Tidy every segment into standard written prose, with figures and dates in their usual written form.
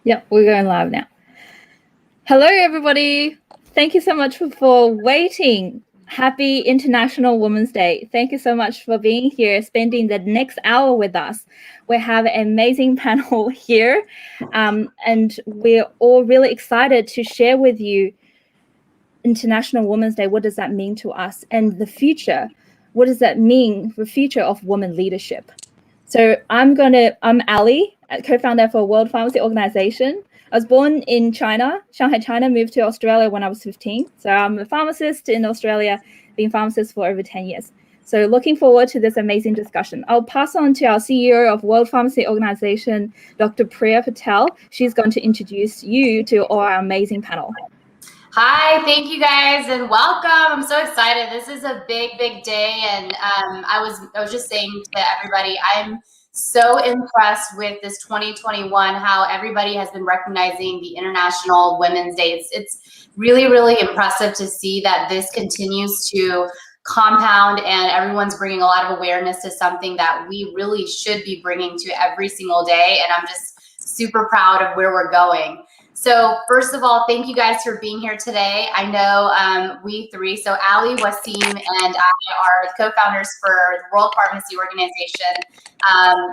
Yep, we're going live now. Hello, everybody. Thank you so much for waiting. Happy International Women's Day. Thank you so much for being here, spending the next hour with us. We have an amazing panel here, and we're all really excited to share with you International Women's Day. What does that mean to us? And the future, what does that mean for the future of women leadership? So I'm Alley, co-founder for World Pharmacy Organization. I was born in China, Shanghai, China, moved to Australia when I was 15. So I'm a pharmacist in Australia, been a pharmacist for over 10 years. So looking forward to this amazing discussion. I'll pass on to our CEO of World Pharmacy Organization, Dr. Priya Patel. She's going to introduce you to our amazing panel. Hi, thank you guys and welcome. I'm so excited. This is a big day, and I was just saying to everybody, I'm so impressed with this 2021, how everybody has been recognizing the International Women's Day. It's really impressive to see that this continues to compound and everyone's bringing a lot of awareness to something that we really should be bringing to every single day, and I'm just super proud of where we're going. So first of all, thank you guys for being here today. I know we three, so Ali, Wasim, and I are co-founders for the World Pharmacy Organization.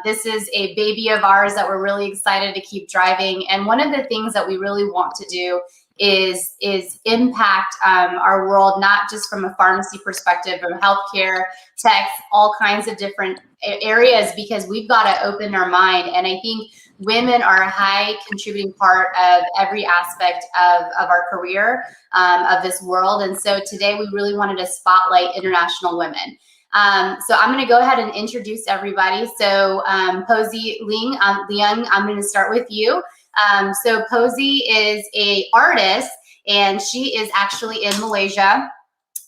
This is a baby of ours that we're really excited to keep driving. And one of the things that we really want to do is impact our world, not just from a pharmacy perspective, from healthcare, tech, all kinds of different areas, because we've got to open our mind. And I think women are a high contributing part of every aspect of our career, of this world. And so today we really wanted to spotlight international women. So I'm going to go ahead and introduce everybody. So Poesy, Liang, I'm going to start with you. So Poesy is an artist, and she is actually in Malaysia.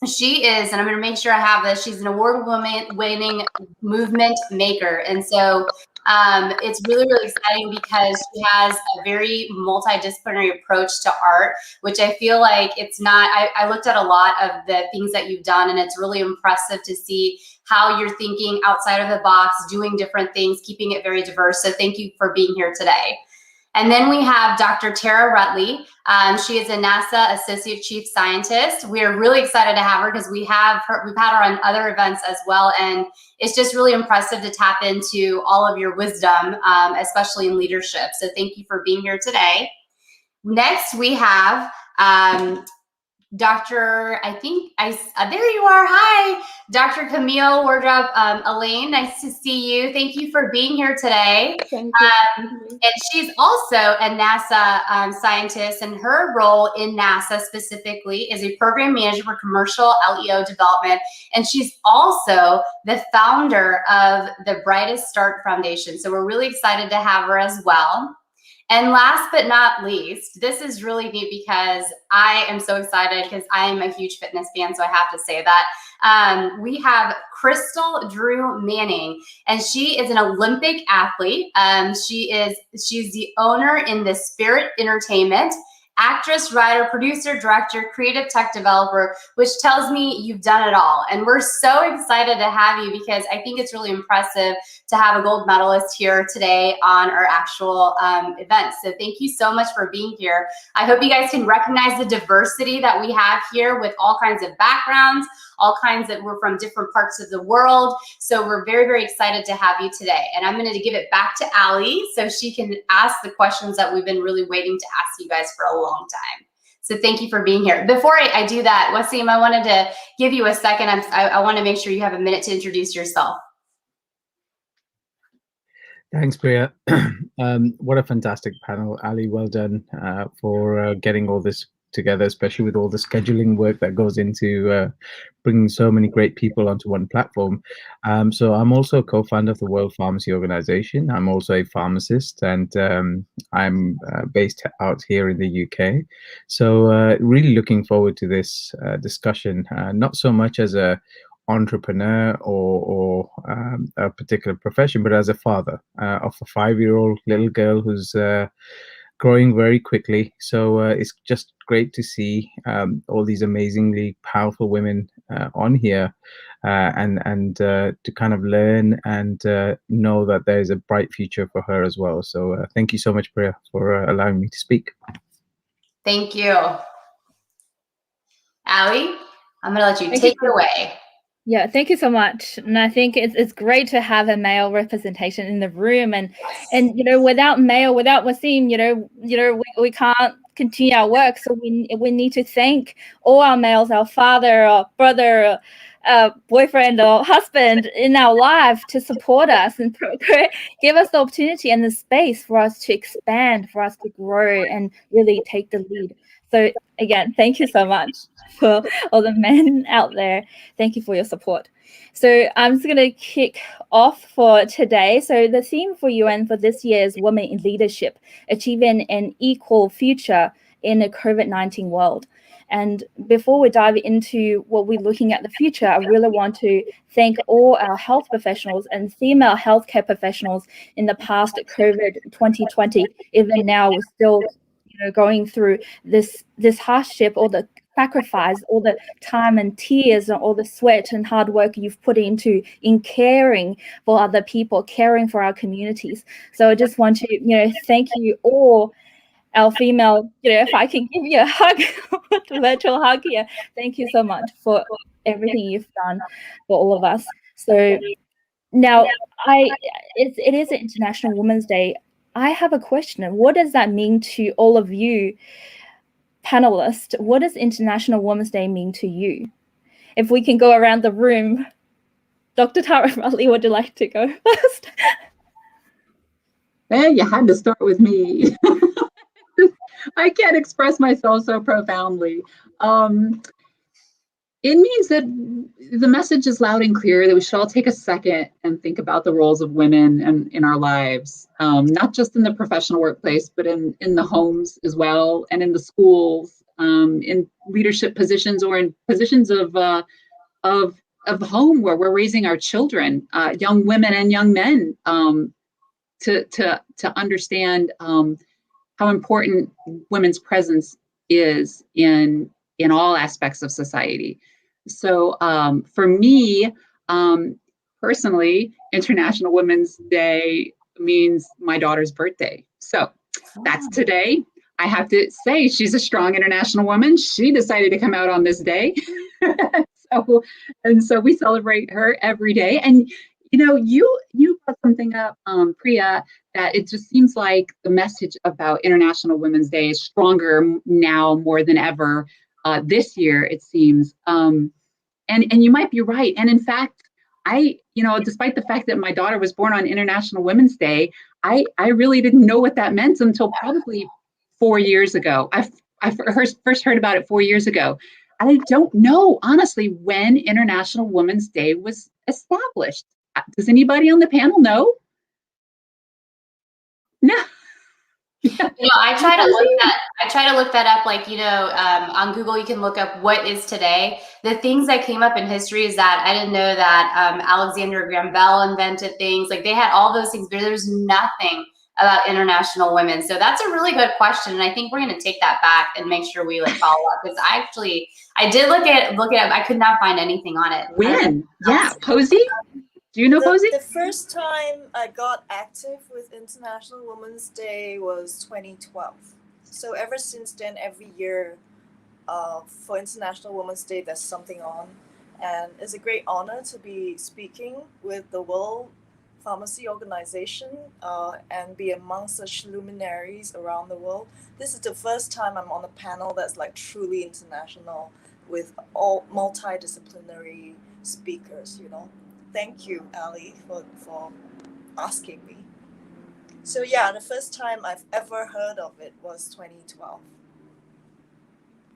She is, and I'm going to make sure I have this, she's an award-winning movement maker. And so it's really exciting because she has a very multidisciplinary approach to art, which I feel like it's not, I looked at a lot of the things that you've done, and it's really impressive to see how you're thinking outside of the box, doing different things, keeping it very diverse. So thank you for being here today. And then we have Dr. Tara Ruttley. She is a NASA Associate Chief Scientist. We are really excited to have her because we've had her on other events as well. And it's just really impressive to tap into all of your wisdom, especially in leadership. So thank you for being here today. Next, we have Dr. there you are. Hi, Dr. Camille, Wardrop, Alleyne, nice to see you. Thank you for being here today. Thank you. And she's also a NASA scientist, and her role in NASA specifically is a program manager for commercial LEO development. And she's also the founder of the Brightest Start Foundation. So we're really excited to have her as well. And last but not least, this is really neat because I am so excited because I am a huge fitness fan, so I have to say that. We have Crystal Drew Manning, and she is an Olympic athlete. She's the owner in the Spirit Entertainment, actress, writer, producer, director, creative tech developer, which tells me you've done it all. And we're so excited to have you because I think it's really impressive to have a gold medalist here today on our actual event. So thank you so much for being here. I hope you guys can recognize the diversity that we have here with all kinds of backgrounds, all kinds that we're from different parts of the world. So we're very excited to have you today. And I'm going to give it back to Ali so she can ask the questions that we've been really waiting to ask you guys for a long time. So thank you for being here. Before I do that, Wasim, I wanted to give you a second. I want to make sure you have a minute to introduce yourself. Thanks, Priya. What a fantastic panel, Ali. Well done for getting all this together, especially with all the scheduling work that goes into bringing so many great people onto one platform. So I'm also a co-founder of the World Pharmacy Organization. I'm also a pharmacist, and I'm based out here in the UK. So really looking forward to this discussion, not so much as a entrepreneur or a particular profession, but as a father of a 5-year-old little girl who's growing very quickly. So it's just great to see all these amazingly powerful women on here, and to kind of learn and know that there is a bright future for her as well. So thank you so much, Priya, for allowing me to speak. Thank you. Allie, I'm going to let you take it away. Yeah, thank you so much. And I think it's great to have a male representation in the room, and without Wasim, we can't continue our work. So we need to thank all our males, our father or brother, boyfriend or husband in our life to support us and give us the opportunity and the space for us to expand, for us to grow and really take the lead. So again, thank you so much for all the men out there. Thank you for your support. So I'm just going to kick off for today. So the theme for UN for this year is Women in Leadership, Achieving an Equal Future in a COVID-19 World. And before we dive into what we're looking at the future, I really want to thank all our health professionals and female healthcare professionals in the past COVID 2020. Even now, we're still going through this hardship, all the sacrifice, all the time and tears, and all the sweat and hard work you've put in caring for other people, caring for our communities. So I just want to, thank you all, our female, if I can give you a hug, the virtual hug here. Thank you so much for everything you've done for all of us. So now it is International Women's Day. I have a question. What does that mean to all of you panelists? What does International Women's Day mean to you? If we can go around the room, Dr. Tara Ruttley, would you like to go first? Well, you had to start with me. I can't express myself so profoundly. It means that the message is loud and clear that we should all take a second and think about the roles of women in our lives, not just in the professional workplace, but in the homes as well, and in the schools, in leadership positions, or in positions of home where we're raising our children, young women and young men, to understand how important women's presence is in all aspects of society. So for me, personally, International Women's Day means my daughter's birthday. So that's today. I have to say she's a strong international woman. She decided to come out on this day. So we celebrate her every day. And you put something up, Priya, that it just seems like the message about International Women's Day is stronger now more than ever this year, it seems. And you might be right. And in fact, despite the fact that my daughter was born on International Women's Day, I really didn't know what that meant until probably 4 years ago. I first heard about it 4 years ago. I don't know, honestly, when International Women's Day was established. Does anybody on the panel know? No. I try to look that up. Like, on Google, you can look up what is today. The things that came up in history is that I didn't know that Alexander Graham Bell invented things. Like, they had all those things, but there's nothing about international women. So that's a really good question, and I think we're going to take that back and make sure we follow up, because I did look it up. I could not find anything on it. When? Yeah, Poesy. Do you know Poesy? The first time I got active with International Women's Day was 2012. So ever since then, every year for International Women's Day, there's something on. And it's a great honor to be speaking with the World Pharmacy Organization and be among such luminaries around the world. This is the first time I'm on a panel that's truly international with all multidisciplinary speakers, Thank you, Ali, for asking me. So yeah, the first time I've ever heard of it was 2012.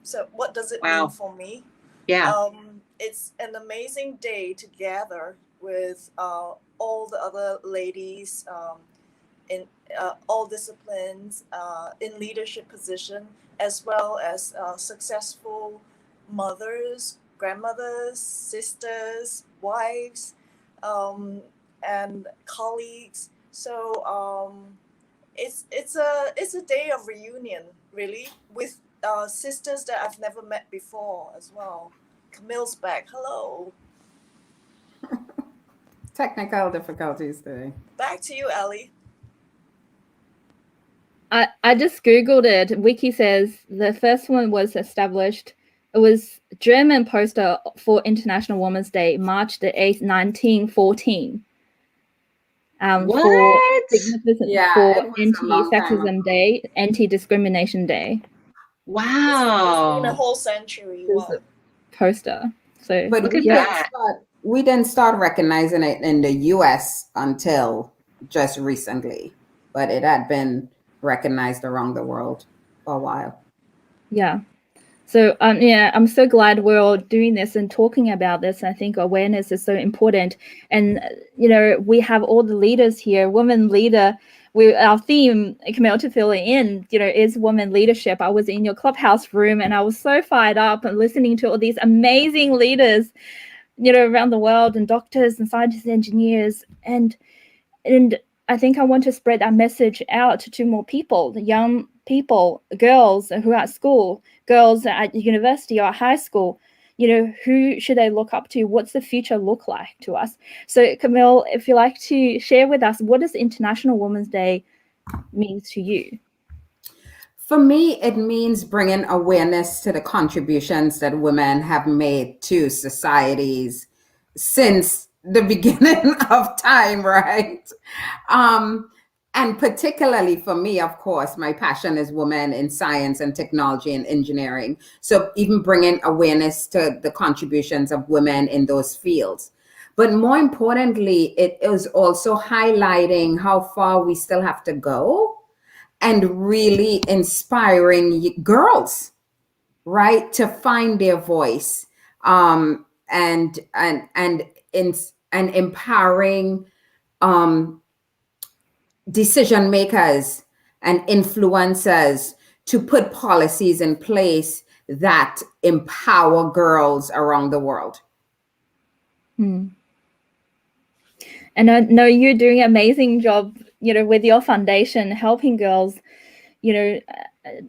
So what does it mean for me? Yeah. It's an amazing day to gather with all the other ladies in all disciplines, in leadership position, as well as successful mothers, grandmothers, sisters, wives, and colleagues. So it's a day of reunion, really, with sisters that I've never met before as well. Camille's back. Hello. Technical difficulties today. Back to you, Alley. I just Googled it. Wiki says the first one was established. It was German poster for International Women's Day, March the 8th, 1914. What? For significant Yeah, for it was a long time Anti-Sexism ago. Day, Anti-Discrimination Day It's been a Wow. whole century. There's Wow. poster. So But Look at yeah, that. we didn't start recognizing it in the US until just recently, but it had been recognized around the world for a while. yeah. So yeah, I'm so glad we're all doing this and talking about this. I think awareness is so important. And you know, we have all the leaders here, women leader. Our theme, Camille, to fill it in, you know, is women leadership. I was in your clubhouse room and I was so fired up and listening to all these amazing leaders, you know, around the world, and doctors and scientists, engineers, and I think I want to spread that message out to more people, the young people, girls who are at school, girls at university or high school. You know, who should they look up to? What's the future look like to us? So, Camille, if you like to share with us, what does International Women's Day means to you? For me, it means bringing awareness to the contributions that women have made to societies since the beginning of time, right? And particularly for me, of course, my passion is women in science and technology and engineering. So even bringing awareness to the contributions of women in those fields. But more importantly, it is also highlighting how far we still have to go and really inspiring girls, right, to find their voice, and empowering decision makers and influencers to put policies in place that empower girls around the world. And I know you're doing an amazing job, you know, with your foundation, helping girls, you know,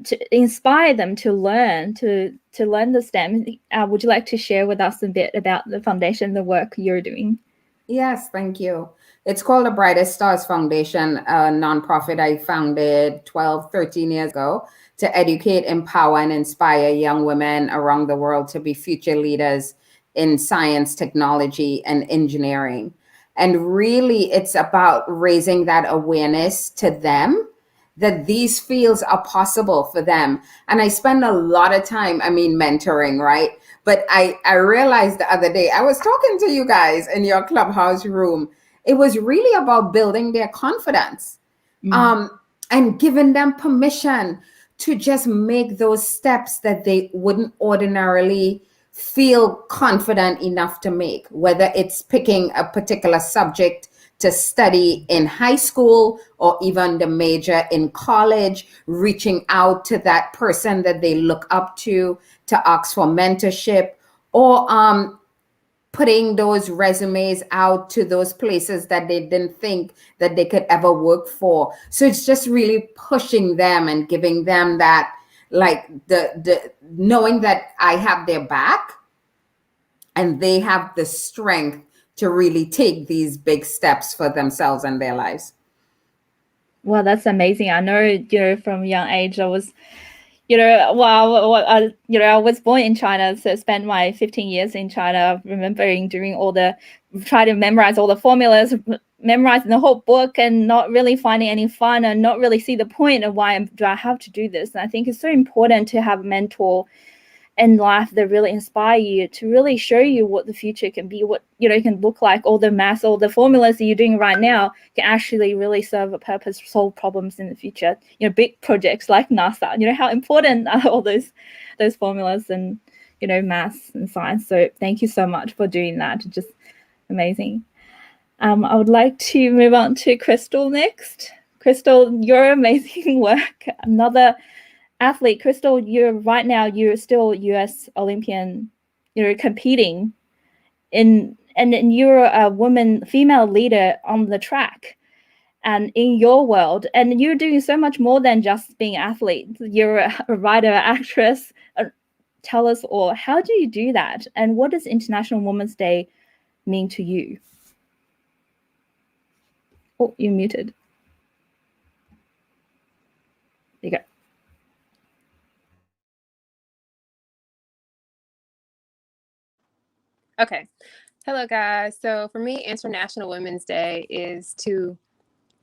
to inspire them to learn the STEM. Would you like to share with us a bit about the foundation, the work you're doing? Yes, thank you. It's called the Brightest Stars Foundation, a nonprofit I founded 12, 13 years ago to educate, empower, and inspire young women around the world to be future leaders in science, technology, and engineering. And really, it's about raising that awareness to them that these fields are possible for them. And I spend a lot of time, mentoring, right? But I realized the other day, I was talking to you guys in your clubhouse room. It was really about building their confidence, and giving them permission to just make those steps that they wouldn't ordinarily feel confident enough to make, whether it's picking a particular subject to study in high school or even the major in college, reaching out to that person that they look up to ask for mentorship, or putting those resumes out to those places that they didn't think that they could ever work for. So it's just really pushing them and giving them that, like, the knowing that I have their back and they have the strength to really take these big steps for themselves and their lives. Well, that's amazing. I know, you know, from a young age, I was, you know, I was born in China, so spent my 15 years in China, remembering doing try to memorize all the formulas, memorizing the whole book and not really finding any fun and not really see the point of why do I have to do this. And I think it's so important to have a mentor in life that really inspire you, to really show you what the future can be, what, you know, can look like. All the maths, all the formulas that you're doing right now can actually really serve a purpose, solve problems in the future. You know, big projects like NASA, you know, how important are all those formulas and, you know, maths and science. So thank you so much for doing that. Just amazing. I would like to move on to Crystal next. Crystal, your amazing work. Another athlete. Crystal, you're still US Olympian, you're competing and you're a female leader on the track. and in your world, and you're doing so much more than just being an athlete. You're a writer, actress. Tell us all, how do you do that? And what does International Women's Day mean to you? Oh, you're muted. There you go. Okay. Hello, guys. So for me, International Women's Day is to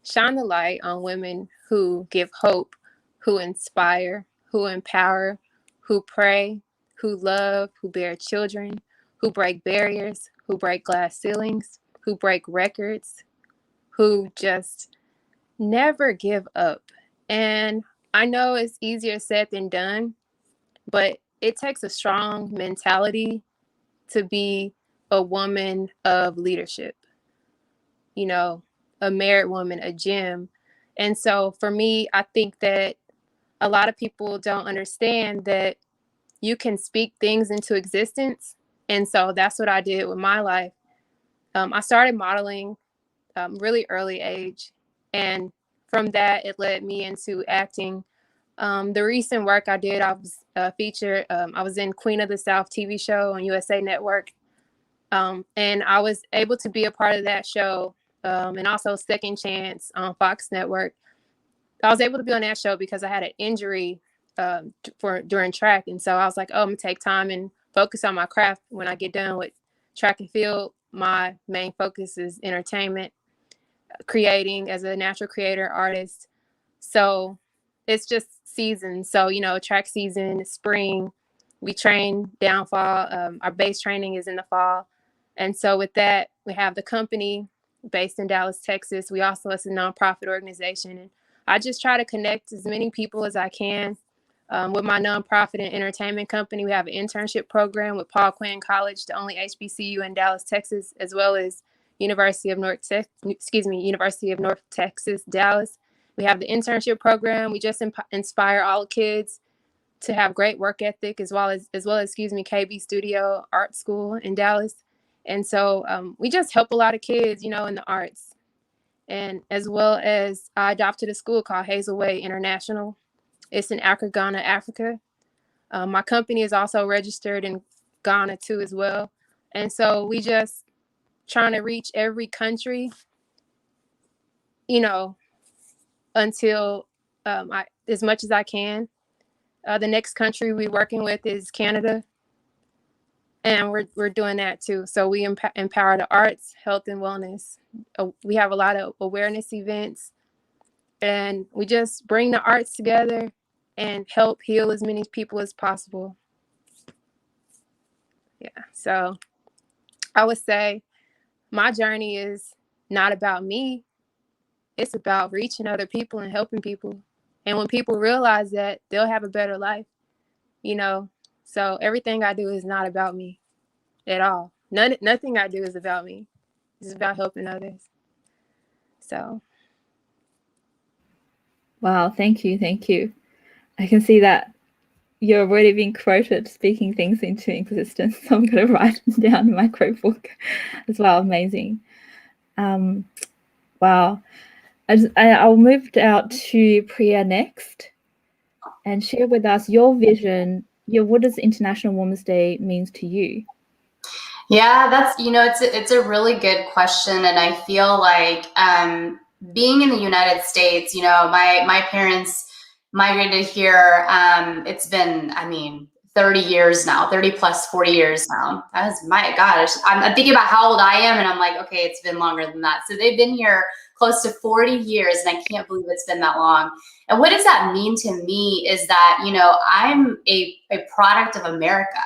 shine the light on women who give hope, who inspire, who empower, who pray, who love, who bear children, who break barriers, who break glass ceilings, who break records, who just never give up. And I know it's easier said than done, but it takes a strong mentality to be a woman of leadership, you know, a married woman, a gem. And so for me, I think that a lot of people don't understand that you can speak things into existence. And so that's what I did with my life. I started modeling really early age. And from that, it led me into acting. The recent work I did, I was featured, I was in Queen of the South TV show on USA Network. And I was able to be a part of that show, and also Second Chance on Fox Network. I was able to be on that show because I had an injury during track. And so I was like, oh, I'm going to take time and focus on my craft. When I get done with track and field, my main focus is entertainment, creating as a natural creator artist. So it's just seasons. So, you know, track season, spring, we train down fall. Our base training is in the fall. And so with that, we have the company based in Dallas, Texas. We also, it's a nonprofit organization. And I just try to connect as many people as I can. With my nonprofit and entertainment company, we have an internship program with Paul Quinn College, the only HBCU in Dallas, Texas, as well as University of North Texas, Dallas. We have the internship program. We just inspire all kids to have great work ethic, as well as KB Studio Art School in Dallas. And so we just help a lot of kids, you know, in the arts. And as well as I adopted a school called Hazel Way International. It's in Accra, Ghana, Africa. My company is also registered in Ghana too as well. And so we just trying to reach every country, you know, until as much as I can. The next country we're working with is Canada. And we're doing that too. So we empower the arts, health, and wellness. We have a lot of awareness events. And we just bring the arts together and help heal as many people as possible. Yeah, so I would say my journey is not about me. It's about reaching other people and helping people. And when people realize that, they'll have a better life, you know. So everything I do is not about me at all. Nothing I do is about me. It's about helping others. So. Wow, thank you. I can see that you're already being quoted, speaking things into existence. So I'm going to write them down in my quote book as well. Amazing. Wow. I'll move out to Priya next and share with us your vision. What does International Women's Day means to you? Yeah, that's, you know, it's a really good question. And I feel like being in the United States, you know, my parents migrated here. It's been, 30 years now, 30 plus 40 years now. That's, my gosh, I'm thinking about how old I am and I'm like, okay, it's been longer than that. So they've been here close to 40 years and I can't believe it's been that long. And what does that mean to me is that, you know, I'm a product of America.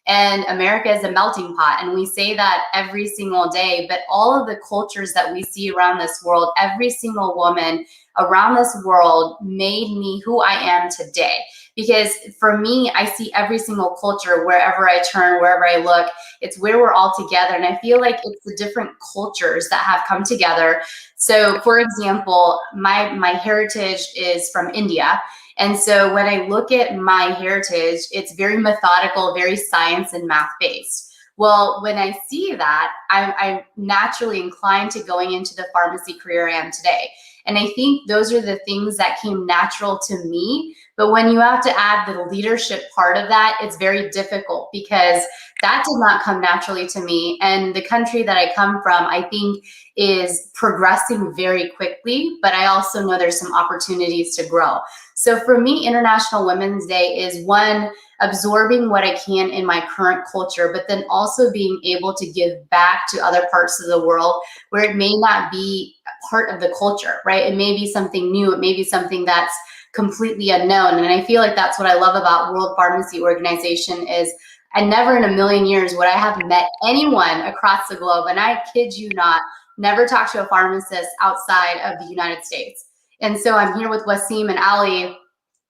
And America is a melting pot. And we say that every single day, but all of the cultures that we see around this world, every single woman around this world made me who I am today. Because for me, I see every single culture, wherever I turn, wherever I look, it's where we're all together. And I feel like it's the different cultures that have come together. So for example, my heritage is from India. And so when I look at my heritage, it's very methodical, very science and math based. Well, when I see that, I'm naturally inclined to going into the pharmacy career I am today. And I think those are the things that came natural to me. But when you have to add the leadership part of that, it's very difficult because that did not come naturally to me. And the country that I come from, I think, is progressing very quickly, but I also know there's some opportunities to grow. So for me, International Women's Day is one, absorbing what I can in my current culture, but then also being able to give back to other parts of the world where it may not be part of the culture, right? It may be something new. It may be something that's completely unknown. And I feel like that's what I love about World Pharmacy Organization is I never in a million years would I have met anyone across the globe, and I kid you not, never talked to a pharmacist outside of the United States. And so I'm here with Wasim and Ali,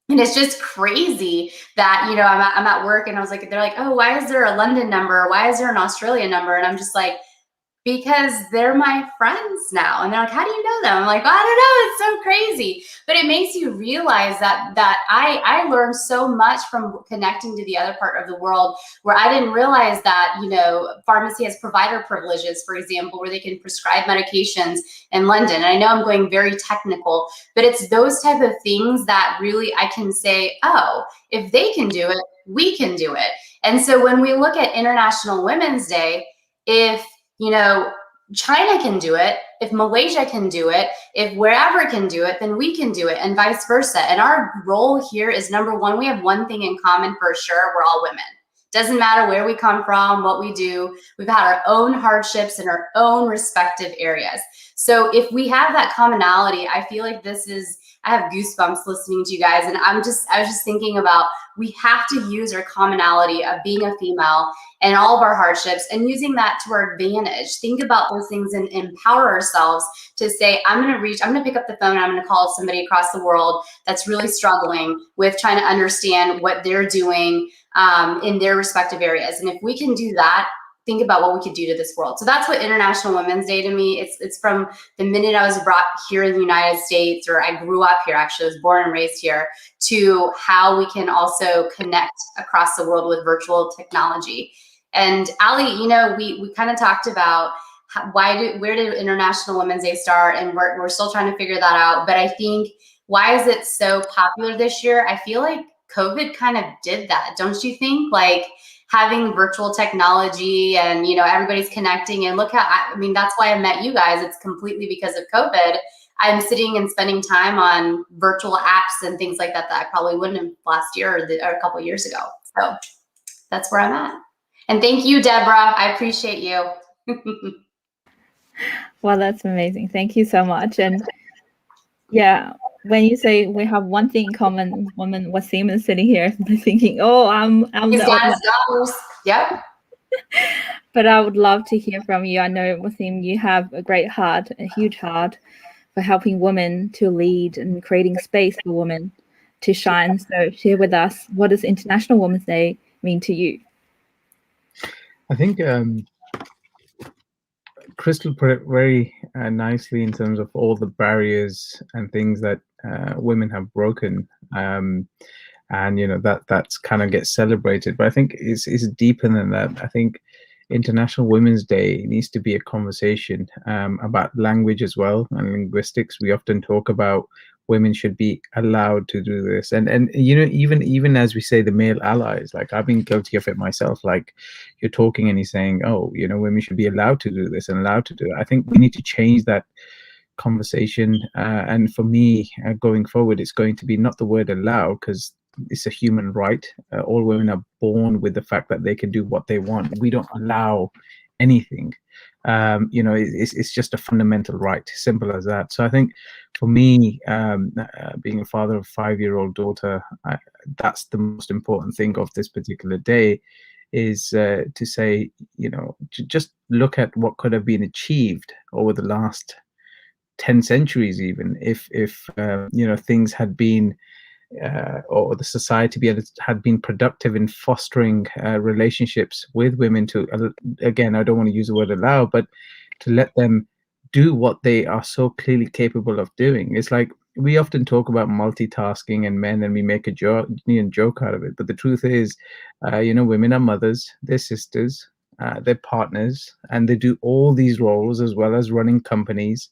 and it's just crazy that, you know, I'm at work and I was like, they're like, oh, why is there a London number? Why is there an Australian number? And I'm just like, because they're my friends now. And they're like, how do you know them? I'm like, I don't know, it's so crazy. But it makes you realize that I learned so much from connecting to the other part of the world where I didn't realize that, you know, pharmacy has provider privileges, for example, where they can prescribe medications in London. And I know I'm going very technical, but it's those type of things that really I can say, oh, if they can do it, we can do it. And so when we look at International Women's Day, if you know, China can do it, if Malaysia can do it, if wherever can do it, then we can do it, and vice versa. And our role here is, number one, we have one thing in common for sure, we're all women. Doesn't matter where we come from, what we do, we've had our own hardships in our own respective areas. So if we have that commonality, I feel like this is, I have goosebumps listening to you guys. And I was just thinking about, we have to use our commonality of being a female and all of our hardships and using that to our advantage. Think about those things and empower ourselves to say, I'm going to pick up the phone and I'm going to call somebody across the world that's really struggling with trying to understand what they're doing in their respective areas. And if we can do that, think about what we could do to this world. So that's what International Women's Day to me, it's from the minute I was brought here in the United States, or I grew up here, actually, I was born and raised here, to how we can also connect across the world with virtual technology. And Ali, you know, we kind of talked about where did International Women's Day start, and we're still trying to figure that out. But I think, why is it so popular this year? I feel like COVID kind of did that, don't you think? Like, having virtual technology and, you know, everybody's connecting, and look how, I mean, that's why I met you guys. It's completely because of COVID. I'm sitting and spending time on virtual apps and things like that I probably wouldn't have last year or a couple of years ago. So that's where I'm at. And thank you, Deborah. I appreciate you. Well, that's amazing. Thank you so much. And yeah, when you say we have one thing in common, woman, Wasim is sitting here thinking, oh, I'm He's the got odd his dollars. Yep. But I would love to hear from you. I know, Wasim, you have a great heart, a huge heart for helping women to lead and creating space for women to shine. So share with us, what does International Women's Day mean to you? I think Crystal put it very nicely in terms of all the barriers and things that women have broken, and you know that's kind of gets celebrated. But I think it's deeper than that. I think International Women's Day needs to be a conversation about language as well, and linguistics. We often talk about women should be allowed to do this, and you know, even as we say the male allies, like I've been guilty of it myself. Like you're talking and you're saying, oh, you know, women should be allowed to do this and allowed to do it. I think we need to change that conversation, and for me, going forward, it's going to be not the word allow, because it's a human right. All women are born with the fact that they can do what they want. We don't allow anything. You know, it's just a fundamental right, simple as that. So I think for me, being a father of a 5-year-old daughter, that's the most important thing of this particular day, is to say, you know, to just look at what could have been achieved over the last 10 centuries, even if you know, things had been or the society had been productive in fostering relationships with women to, again, I don't want to use the word allow, but to let them do what they are so clearly capable of doing. It's like we often talk about multitasking and men, and we make a joke out of it. But the truth is, you know, women are mothers, they're sisters, their partners, and they do all these roles as well as running companies,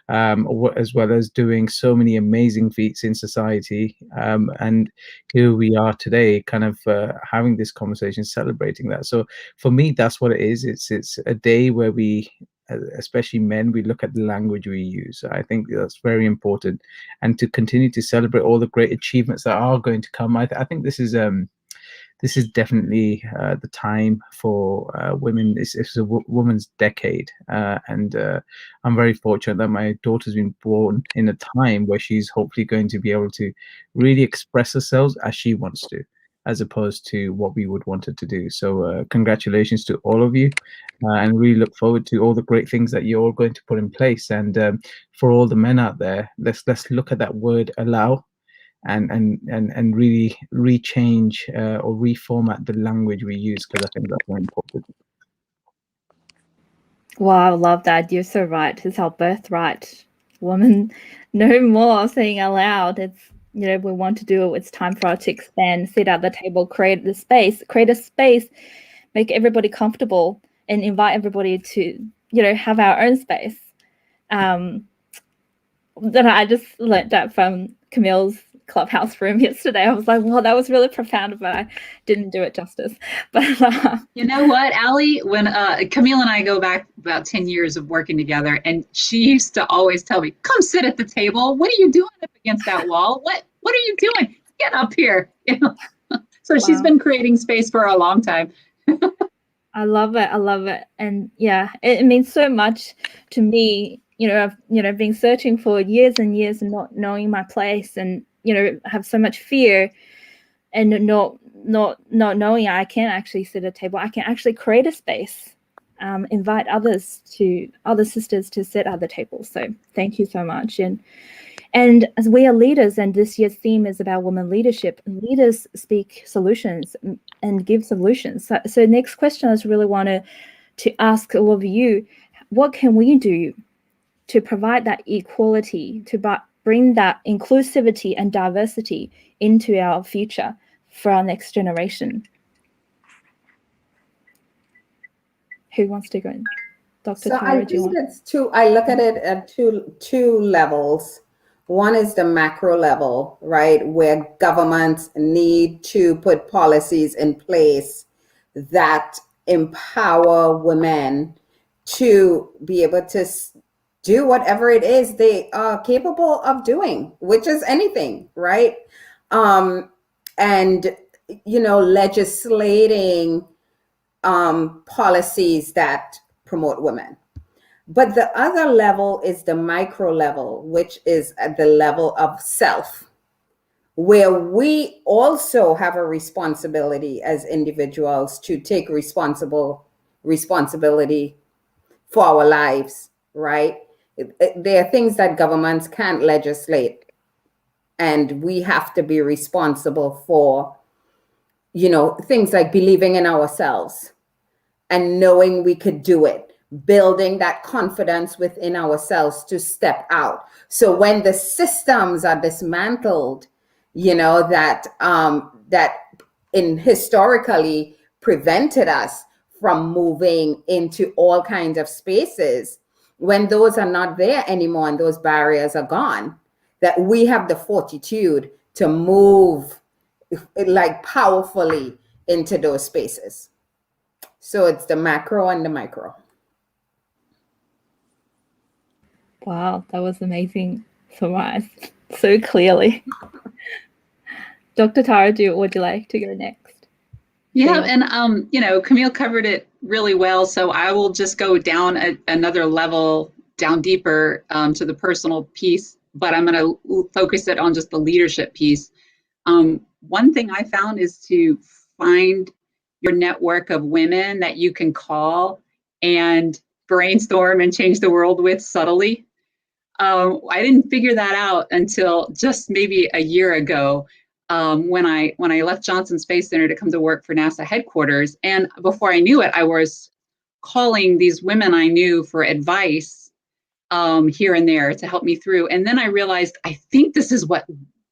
as well as doing so many amazing feats in society. And here we are today, kind of having this conversation, celebrating that. So for me, that's what it is. It's a day where we, especially men, we look at the language we use. I think that's very important, and to continue to celebrate all the great achievements that are going to come. I think this is definitely the time for women. It's a woman's decade, and I'm very fortunate that my daughter's been born in a time where she's hopefully going to be able to really express herself as she wants to, as opposed to what we would want her to do. So congratulations to all of you, and really look forward to all the great things that you're all going to put in place. And for all the men out there, let's look at that word allow, and really rechange or reformat the language we use, because I think that's very important. Wow, I love that. You're so right. It's our birthright. Women, no more saying aloud. It's, we want to do it. It's time for us to expand, sit at the table, create a space, make everybody comfortable, and invite everybody to, have our own space. Then I just learned that from Camille's Clubhouse room yesterday. I was like, wow, that was really profound, but I didn't do it justice. But you know what, Allie, when Camille and I go back about 10 years of working together, and she used to always tell me, come sit at the table. What are you doing up against that wall? What are you doing? Get up here. So she's been creating space for a long time. I love it. And yeah, it means so much to me. I've been searching for years and years and not knowing my place, and have so much fear, and not knowing I can actually sit at a table. I can actually create a space, invite other sisters to sit at the table. So thank you so much. And as we are leaders, and this year's theme is about women leadership, leaders speak solutions and give solutions. So next question, I just really want to ask all of you, what can we do to provide that equality, to bring that inclusivity and diversity into our future for our next generation? Who wants to go in? Dr. So Tara, I think it's two. I look at it at two levels. One is the macro level, right, where governments need to put policies in place that empower women to be able to do whatever it is they are capable of doing, which is anything, right? And, legislating policies that promote women. But the other level is the micro level, which is at the level of self, where we also have a responsibility as individuals to take responsibility for our lives, right? There are things that governments can't legislate, and we have to be responsible for, things like believing in ourselves and knowing we could do it, building that confidence within ourselves to step out. So when the systems are dismantled, that historically prevented us from moving into all kinds of spaces, when those are not there anymore and those barriers are gone, that we have the fortitude to move like powerfully into those spaces. So it's the macro and the micro. Wow, that was amazing. Summarized so clearly. Dr. Tara, would you like to go next? Yeah, and Camille covered it really well, so I will just go down another level, down deeper to the personal piece, but I'm going to focus it on just the leadership piece. One thing I found is to find your network of women that you can call and brainstorm and change the world with subtly. I didn't figure that out until just maybe a year ago. When I left Johnson Space Center to come to work for NASA headquarters. And before I knew it, I was calling these women I knew for advice here and there to help me through. And then I realized, I think this is what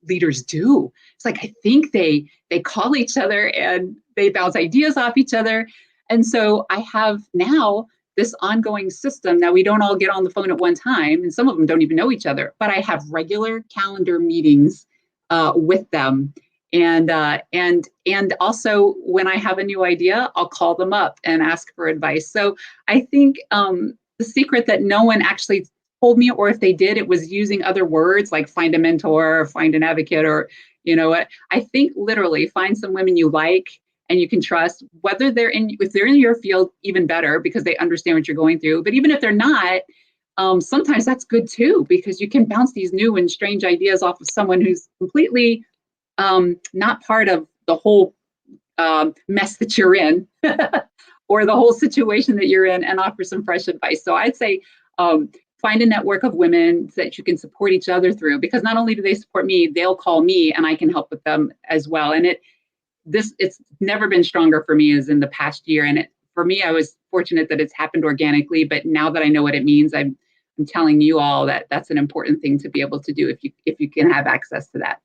leaders do. It's like, I think they call each other and they bounce ideas off each other. And so I have now this ongoing system. Now, we don't all get on the phone at one time, and some of them don't even know each other, but I have regular calendar meetings with them. And also when I have a new idea, I'll call them up and ask for advice. So I think the secret that no one actually told me, or if they did, it was using other words like find a mentor, find an advocate, or you know what? I think literally find some women you like and you can trust, whether if they're in your field, even better, because they understand what you're going through. But even if they're not, sometimes that's good too, because you can bounce these new and strange ideas off of someone who's completely not part of the whole mess that you're in or the whole situation that you're in, and offer some fresh advice. So I'd say find a network of women that you can support each other through, because not only do they support me, they'll call me and I can help with them as well. And it's never been stronger for me as in the past year. And for me, I was fortunate that it's happened organically, but now that I know what it means, I'm telling you all that that's an important thing to be able to do if you can have access to that.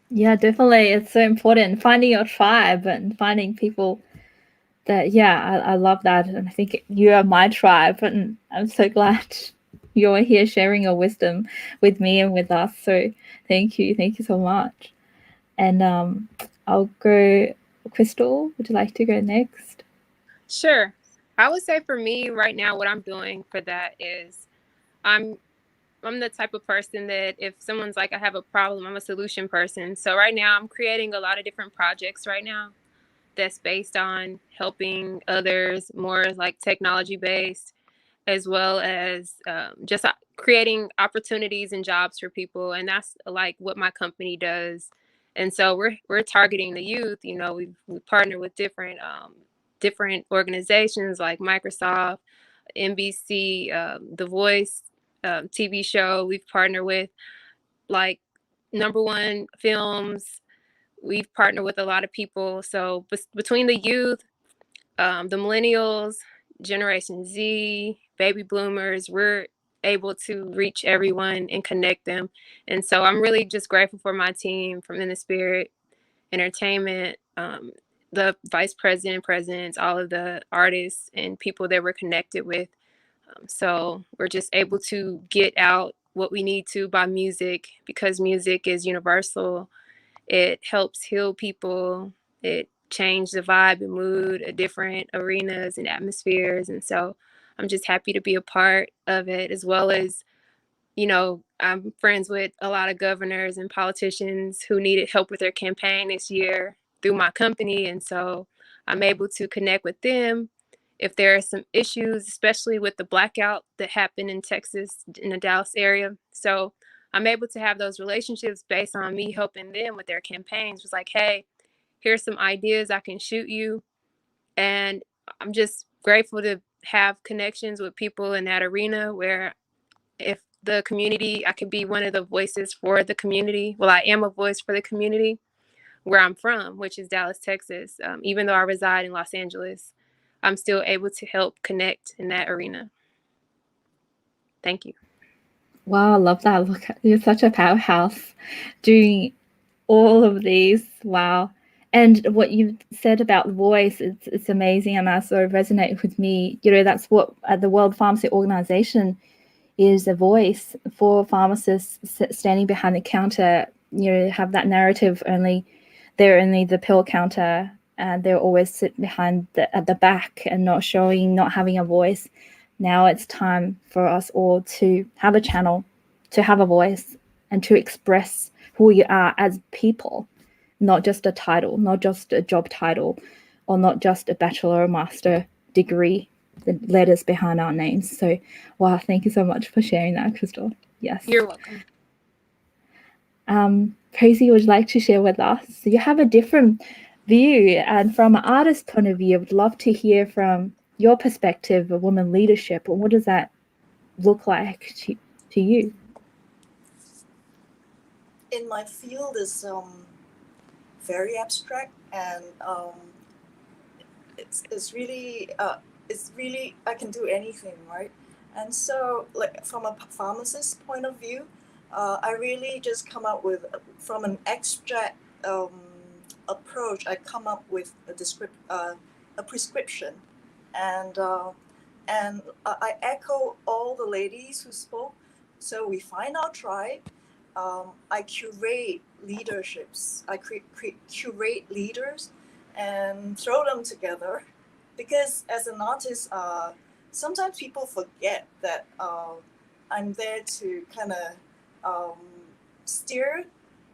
Yeah, definitely. It's so important finding your tribe and finding people that, I love that. And I think you are my tribe, and I'm so glad you're here sharing your wisdom with me and with us. So thank you so much. And I'll go, Crystal, would you like to go next? Sure. I would say for me right now, what I'm doing for that is I'm the type of person that if someone's like, I have a problem, I'm a solution person. So right now I'm creating a lot of different projects right now that's based on helping others, more like technology based, as well as just creating opportunities and jobs for people. And that's like what my company does. And so we're targeting the youth. You know, we partner with different organizations like Microsoft, NBC, The Voice TV show. We've partnered with like #1 films. We've partnered with a lot of people. So between the youth, the millennials, Generation Z, baby bloomers, we're able to reach everyone and connect them. And so I'm really just grateful for my team from In the Spirit Entertainment, the vice president, presidents, all of the artists and people that we're connected with. So we're just able to get out what we need to by music, because music is universal. It helps heal people. It changed the vibe and mood of different arenas and atmospheres. And so I'm just happy to be a part of it, as well as, you know, I'm friends with a lot of governors and politicians who needed help with their campaign this year through my company. And so I'm able to connect with them if there are some issues, especially with the blackout that happened in Texas, in the Dallas area. So I'm able to have those relationships based on me helping them with their campaigns. It was like, hey, here's some ideas I can shoot you. And I'm just grateful to have connections with people in that arena where if the community, I could be one of the voices for the community. Well, I am a voice for the community where I'm from, which is Dallas, Texas. Even though I reside in Los Angeles, I'm still able to help connect in that arena. Thank you. Wow, I love that. Look, you're such a powerhouse doing all of these. Wow. And what you said about voice, it's amazing, and that sort of resonated with me. You know, that's what the World Pharmacy Organization is, a voice for pharmacists standing behind the counter. You know, have that narrative they're only the pill counter, and they're always sit behind at the back and not having a voice. Now it's time for us all to have a channel, to have a voice, and to express who we are as people, not just a title, not just a job title, or not just a bachelor or master degree, the letters behind our names. So, wow, thank you so much for sharing that, Crystal. Yes. You're welcome. Poesy, would you like to share with us? So you have a different view, and from an artist's point of view, I would love to hear from your perspective of women leadership. And what does that look like to you? In my field is very abstract, and it's really I can do anything, right? And so, like from a pharmacist point of view, I really just come up with from an abstract approach, I come up with a prescription, and I echo all the ladies who spoke. So we find our tribe. I curate leaderships. I curate leaders and throw them together, because as an artist, sometimes people forget that I'm there to kind of steer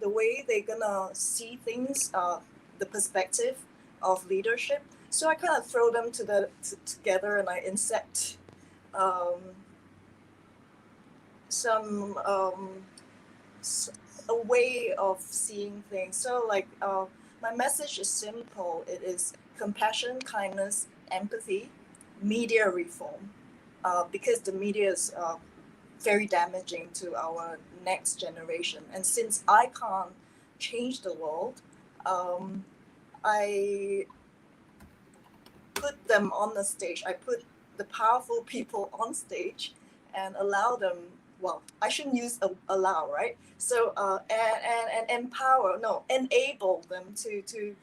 the way they're gonna see things, the perspective of leadership. So I kind of throw them together, and I insert some a way of seeing things. So like my message is simple. It is compassion, kindness, empathy, media reform, because the media is very damaging to our next generation. And since I can't change the world, I put them on the stage. I put the powerful people on stage and allow them, well, I shouldn't use allow, right? So and empower, no, enable them to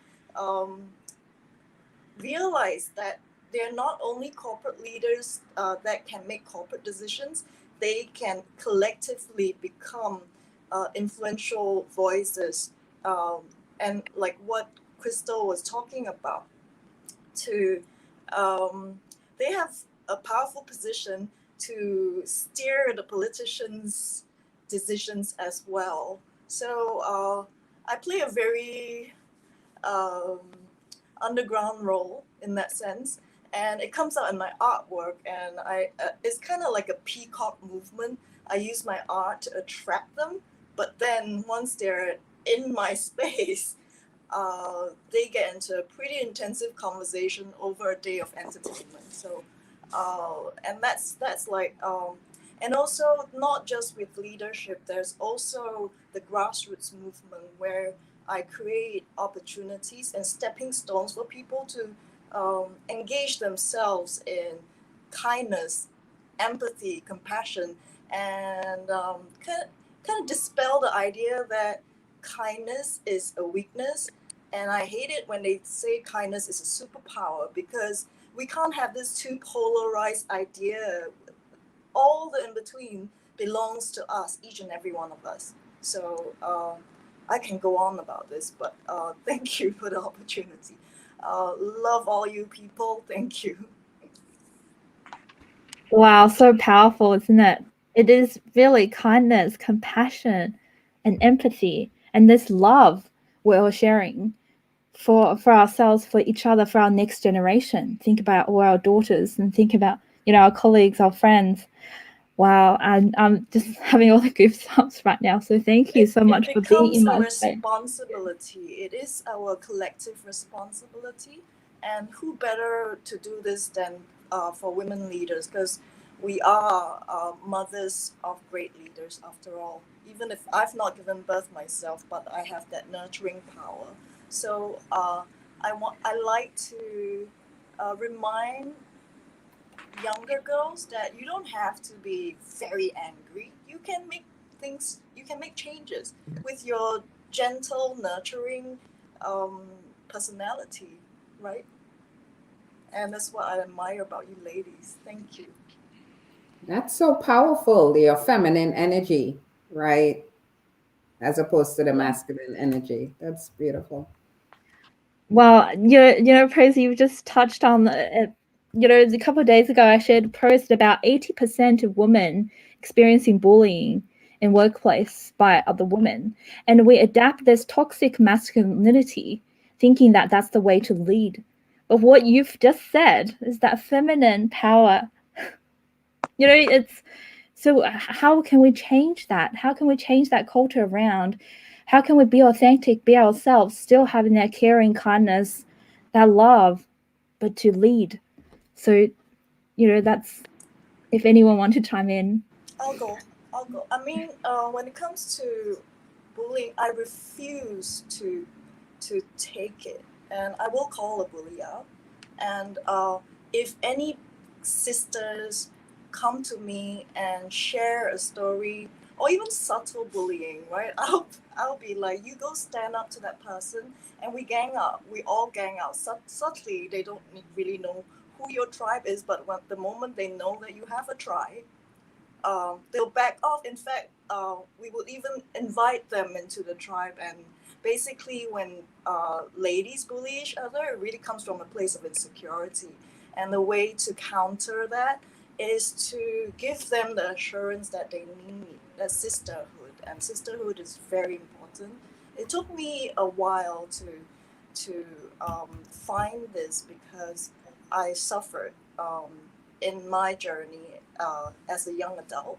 realize that they're not only corporate leaders that can make corporate decisions, they can collectively become influential voices, and like what Crystal was talking about, to they have a powerful position to steer the politicians' decisions as well. So I play a very underground role in that sense, and it comes out in my artwork. And it's kind of like a peacock movement. I use my art to attract them, but then once they're in my space, they get into a pretty intensive conversation over a day of entertainment. So, and that's like, and also not just with leadership, there's also the grassroots movement where I create opportunities and stepping stones for people to engage themselves in kindness, empathy, compassion, and kind of dispel the idea that kindness is a weakness. And I hate it when they say kindness is a superpower, because we can't have this too polarized idea. All the in between belongs to us, each and every one of us. So I can go on about this, but thank you for the opportunity. Love all you people. Thank you. Wow, so powerful, isn't it? It is really kindness, compassion, and empathy, and this love we're all sharing for ourselves, for each other, for our next generation. Think about all our daughters, and think about, you know, our colleagues, our friends. Wow, I'm just having all the goosebumps right now. So thank you so much for being in my space. It becomes a responsibility. It is our collective responsibility, and who better to do this than for women leaders, because we are mothers of great leaders after all. Even if I've not given birth myself, but I have that nurturing power. So I like to remind younger girls that you don't have to be very angry. You can make changes with your gentle, nurturing personality, right? And that's what I admire about you ladies. Thank you. That's so powerful, your feminine energy, right? As opposed to the masculine energy. That's beautiful. Well, you know, Poesy, you just touched on, you know, a couple of days ago, I shared a post about 80% of women experiencing bullying in workplace by other women. And we adapt this toxic masculinity, thinking that that's the way to lead. But what you've just said is that feminine power, you know, it's, so how can we change that? How can we change that culture around? How can we be authentic, be ourselves, still having that caring, kindness, that love, but to lead? So, you know, that's, if anyone wanted to chime in. I'll go. I mean, when it comes to bullying, I refuse to take it, and I will call a bully out. And if any sisters come to me and share a story or even subtle bullying, right? I'll be like, you go stand up to that person, and we gang up. We all gang up. Subtly, they don't really know who your tribe is, but the moment they know that you have a tribe, they'll back off. In fact, we will even invite them into the tribe. And basically, when ladies bully each other, it really comes from a place of insecurity. And the way to counter that is to give them the assurance that they need, that sisterhood. And sisterhood is very important. It took me a while to find this, because I suffered in my journey as a young adult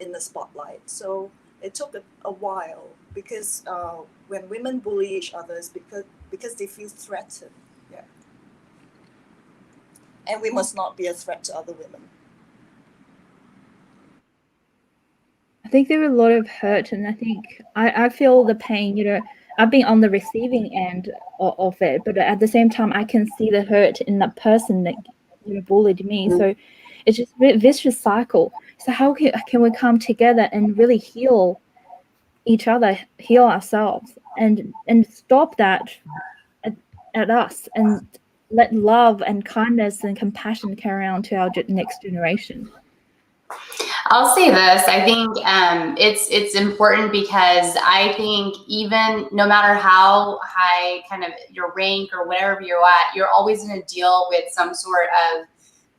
in the spotlight. So it took a while, because when women bully each other, it's because they feel threatened. Yeah. And we must not be a threat to other women. I think there are a lot of hurt, and I think I feel the pain. I've been on the receiving end of it, but at the same time, I can see the hurt in that person that bullied me. So it's just a vicious cycle. So how can we come together and really heal each other, heal ourselves, and stop that at us, and let love and kindness and compassion carry on to our next generation? I'll say this. I think it's important, because I think even no matter how high kind of your rank or wherever you're at, you're always going to deal with some sort of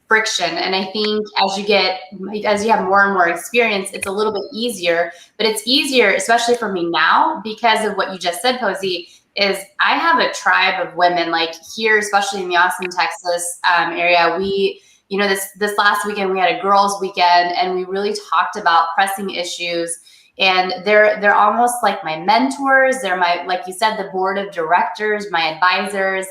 friction. And I think as you have more and more experience, it's a little bit easier. But it's easier, especially for me now, because of what you just said, Poesy, is I have a tribe of women, like here, especially in the Austin, Texas area. We, this last weekend we had a girls' weekend, and we really talked about pressing issues. And they're almost like my mentors. They're my, like you said, the board of directors, my advisors.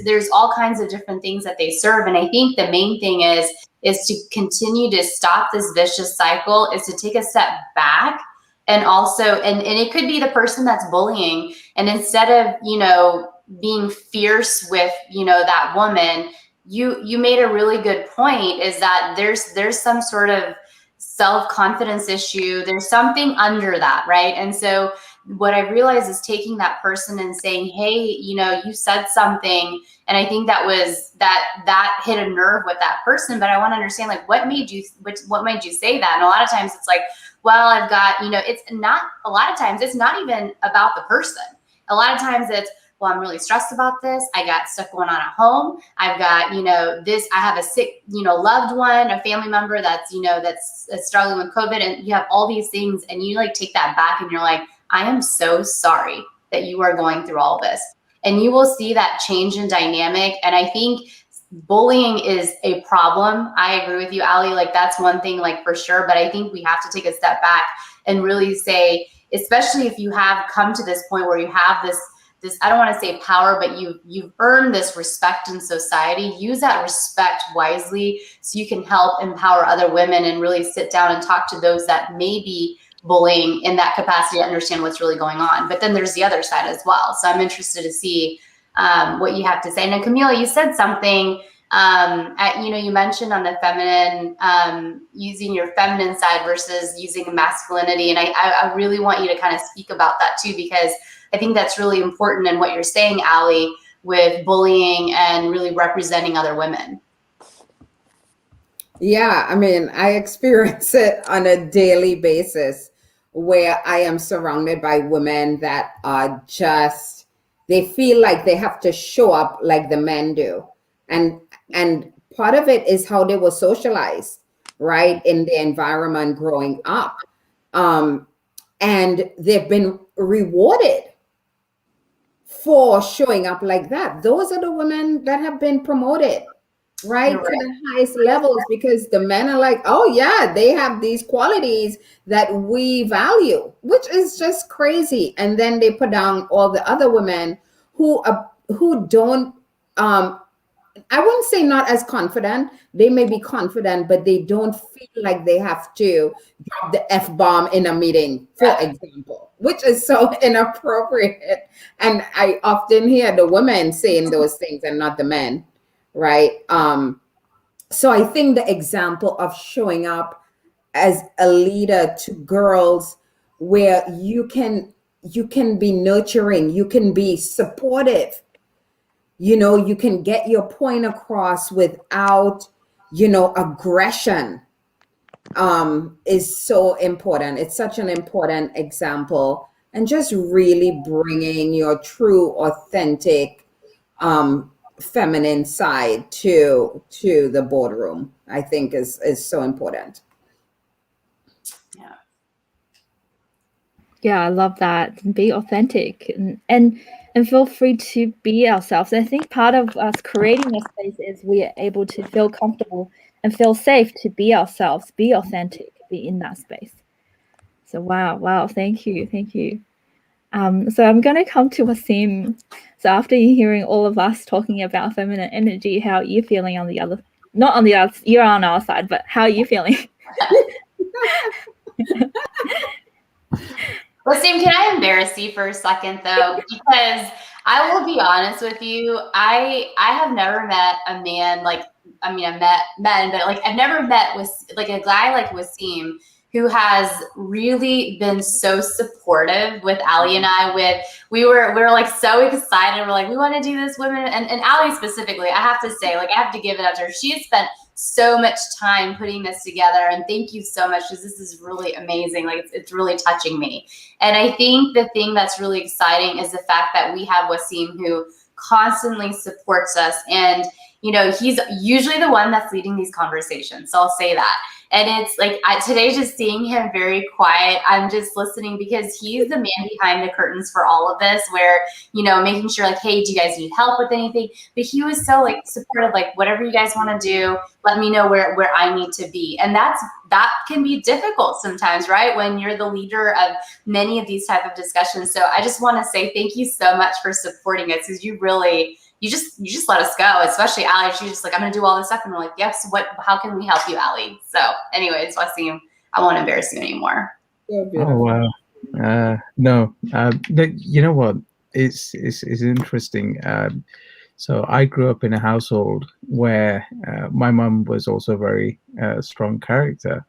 There's all kinds of different things that they serve. And I think the main thing is to continue to stop this vicious cycle, is to take a step back. And also, and it could be the person that's bullying. And instead of, being fierce with, that woman, you made a really good point, is that there's some sort of self-confidence issue. There's something under that, right? And so what I realized is taking that person and saying, hey, you said something, and I think that hit a nerve with that person, but I want to understand, like, what made you say that? And a lot of times it's like, well, I've got, a lot of times it's not even about the person. A lot of times it's, well, I'm really stressed about this. I got stuff going on at home. I've got, this, I have a sick, loved one, a family member that's struggling with COVID, and you have all these things, and you take that back and you're like, I am so sorry that you are going through all this. And you will see that change in dynamic. And I think bullying is a problem. I agree with you, Alley. That's one thing, for sure. But I think we have to take a step back and really say, especially if you have come to this point where you have this, I don't want to say power, but you've earned this respect in society. Use that respect wisely so you can help empower other women, and really sit down and talk to those that may be bullying in that capacity to understand what's really going on. But then there's the other side as well. So I'm interested to see what you have to say. And then Camille, you said something, you mentioned on the feminine, using your feminine side versus using masculinity. And I really want you to kind of speak about that too, because I think that's really important in what you're saying, Alley, with bullying and really representing other women. Yeah, I experience it on a daily basis, where I am surrounded by women that are just, they feel like they have to show up like the men do. And part of it is how they were socialized, right, in the environment growing up. And they've been rewarded for showing up like that. Those are the women that have been promoted, right, to the highest levels, because the men are like, oh yeah, they have these qualities that we value, which is just crazy. And then they put down all the other women who don't, I wouldn't say not as confident. They may be confident, but they don't feel like they have to drop the F-bomb in a meeting, for example, which is so inappropriate. And I often hear the women saying those things and not the men, right? So I think the example of showing up as a leader to girls where you can be nurturing, you can be supportive, you can get your point across without, aggression, is so important. It's such an important example, and just really bringing your true, authentic, feminine side to the boardroom, I think is so important. Yeah, I love that. Be authentic and feel free to be ourselves. I think part of us creating a space is we are able to feel comfortable and feel safe to be ourselves, be authentic, be in that space. So wow, thank you. So I'm going to come to Wasim. So after you hearing all of us talking about feminine energy, how are you feeling on the other, not on the other, you're on our side, but how are you feeling? Wasim, can I embarrass you for a second though? Because I will be honest with you, I have never met a man I've met men, but like I've never met with like a guy like Wasim who has really been so supportive with Allie and I. We were like so excited. We're like, we want to do this, women, and Allie specifically. I have to say, like, I have to give it up to her. She has spent so much time putting this together, and thank you so much, because this is really amazing. Like, it's really touching me. And I think the thing that's really exciting is the fact that we have Wasim who constantly supports us, and he's usually the one that's leading these conversations, so I'll say that. And it's like today, just seeing him very quiet, I'm just listening, because he's the man behind the curtains for all of this, where, making sure like, hey, do you guys need help with anything? But he was so like supportive, like, whatever you guys want to do, let me know where I need to be. And that can be difficult sometimes, right? When you're the leader of many of these type of discussions. So I just want to say thank you so much for supporting us, because you just let us go, especially Allie. She's just like, I'm gonna do all this stuff, and we're like, yes, how can we help you, Allie? So anyways, Wasim, I won't embarrass you anymore. Oh wow. No, you know what, it's interesting. So I grew up in a household where my mum was also a very strong character,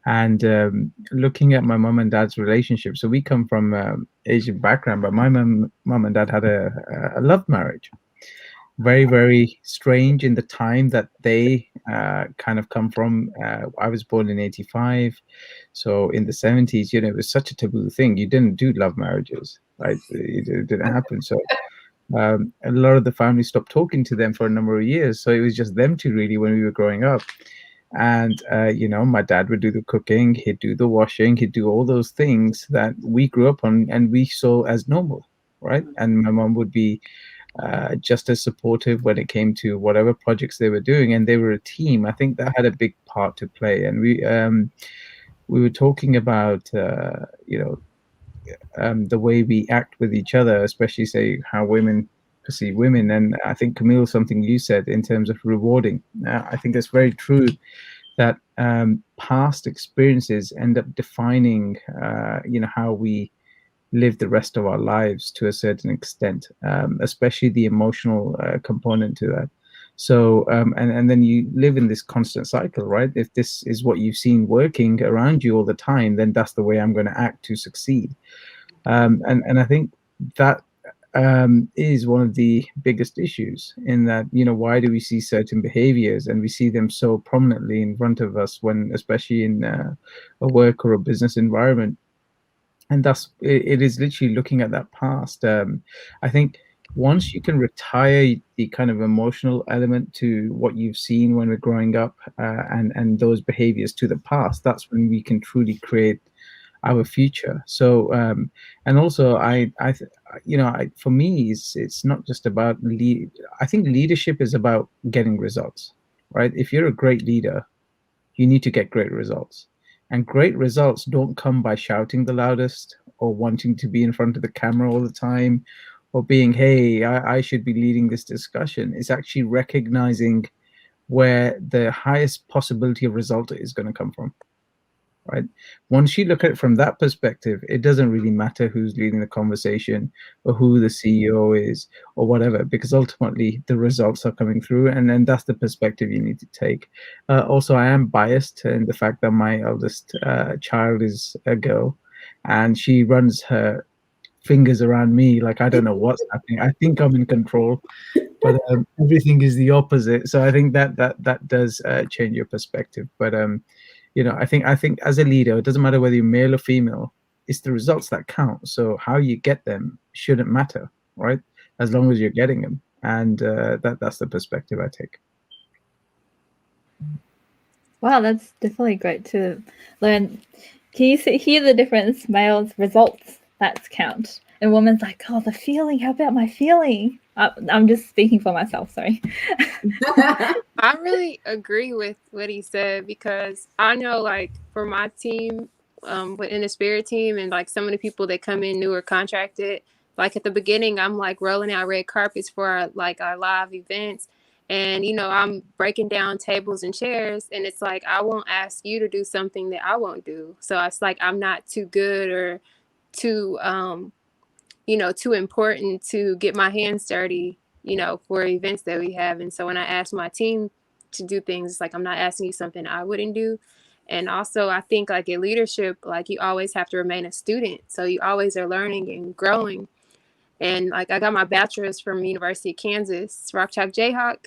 and looking at my mum and dad's relationship, so we come from Asian background, but my mum and dad had a love marriage. Very, very strange in the time that they kind of come from. I was born in 85. So in the 70s, it was such a taboo thing. You didn't do love marriages, right? It didn't happen. So a lot of the family stopped talking to them for a number of years. So it was just them two really when we were growing up. And, my dad would do the cooking, he'd do the washing, he'd do all those things that we grew up on and we saw as normal, right? And my mom would be just as supportive when it came to whatever projects they were doing, and they were a team. I think that had a big part to play. And we were talking about the way we act with each other, especially say how women perceive women. And I think, Camille, something you said in terms of rewarding, I think that's very true, that past experiences end up defining how we live the rest of our lives to a certain extent, especially the emotional component to that. So, and then you live in this constant cycle, right? If this is what you've seen working around you all the time, then that's the way I'm going to act to succeed. And I think that is one of the biggest issues, in that, why do we see certain behaviors and we see them so prominently in front of us, when, especially in a work or a business environment? And thus, it is literally looking at that past. I think once you can retire the kind of emotional element to what you've seen when we're growing up, and those behaviors to the past, that's when we can truly create our future. So, and also, for me, it's not just about I think leadership is about getting results, right? If you're a great leader, you need to get great results. And great results don't come by shouting the loudest or wanting to be in front of the camera all the time, or being, hey, I should be leading this discussion. It's actually recognizing where the highest possibility of result is going to come from, right? Once you look at it from that perspective, it doesn't really matter who's leading the conversation or who the CEO is or whatever, because ultimately the results are coming through, and then that's the perspective you need to take. Also, I am biased in the fact that my eldest child is a girl, and she runs her fingers around me like I don't know what's happening. I think I'm in control, but everything is the opposite. So I think that does change your perspective. But I think as a leader, it doesn't matter whether you're male or female. It's the results that count. So how you get them shouldn't matter, right? As long as you're getting them, and that's the perspective I take. Wow, that's definitely great to learn. Can you hear the difference? Males' results that count, and women's like, oh, the feeling. How about my feeling? I'm just speaking for myself. Sorry. I really agree with what he said, because I know, like, for my team, within the spirit team, and like some of the people that come in new or contracted, like at the beginning, I'm like rolling out red carpets for our live events. And, I'm breaking down tables and chairs, and it's like, I won't ask you to do something that I won't do. So it's like, I'm not too good or too, too important to get my hands dirty, for events that we have. And so when I ask my team to do things, it's like, I'm not asking you something I wouldn't do. And also, I think like in leadership, like you always have to remain a student. So you always are learning and growing. And like I got my bachelor's from University of Kansas, Rock Chalk Jayhawk.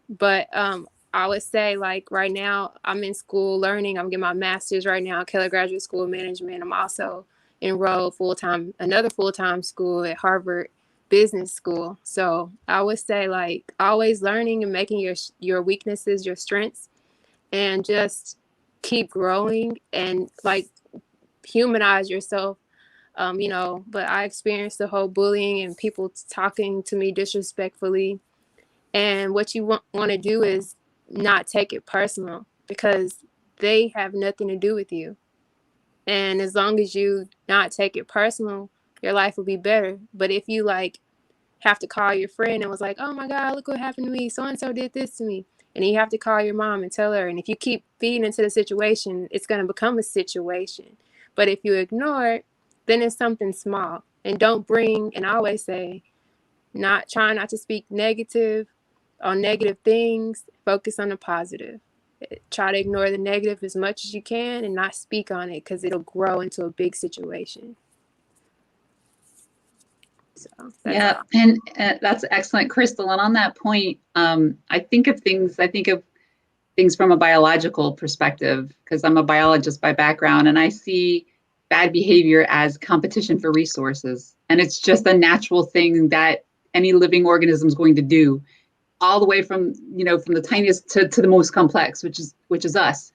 But I would say like right now I'm in school learning. I'm getting my master's right now at Keller Graduate School of Management. I'm also enrolled another full-time school at Harvard Business School. So I would say like always learning and making your weaknesses your strengths, and just keep growing and like humanize yourself. But I experienced the whole bullying and people talking to me disrespectfully. And what you want to do is not take it personal, because they have nothing to do with you. And as long as you not take it personal, your life will be better. But if you like have to call your friend and was like, oh my God, look what happened to me. So-and-so did this to me. And you have to call your mom and tell her. And if you keep feeding into the situation, it's going to become a situation. But if you ignore it, then it's something small. And don't bring, and I always say, try not to speak negative on negative things. Focus on the positive. Try to ignore the negative as much as you can and not speak on it, because it'll grow into a big situation. So yeah, and that's excellent, Crystal. And on that point, I think of things from a biological perspective, because I'm a biologist by background, and I see bad behavior as competition for resources. And it's just a natural thing that any living organism is going to do, all the way from the tiniest to the most complex, which is us.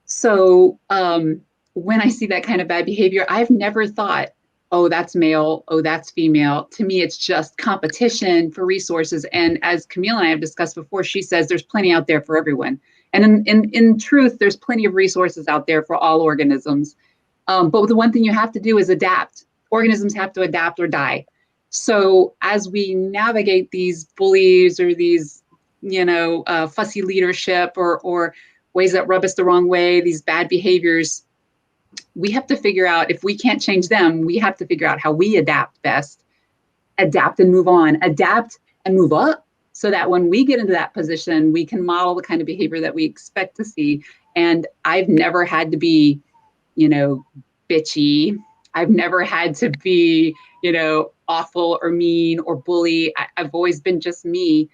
So when I see that kind of bad behavior, I've never thought, oh, that's male, oh, that's female. To me, it's just competition for resources. And as Camille and I have discussed before, she says there's plenty out there for everyone. And in truth, there's plenty of resources out there for all organisms. But the one thing you have to do is adapt. Organisms have to adapt or die. So as we navigate these bullies or these, fussy leadership or ways that rub us the wrong way, these bad behaviors, we have to figure out, if we can't change them, we have to figure out how we adapt best, adapt and move on, adapt and move up, so that when we get into that position, we can model the kind of behavior that we expect to see. And I've never had to be, bitchy. I've never had to be, awful or mean or bully. I've always been just me.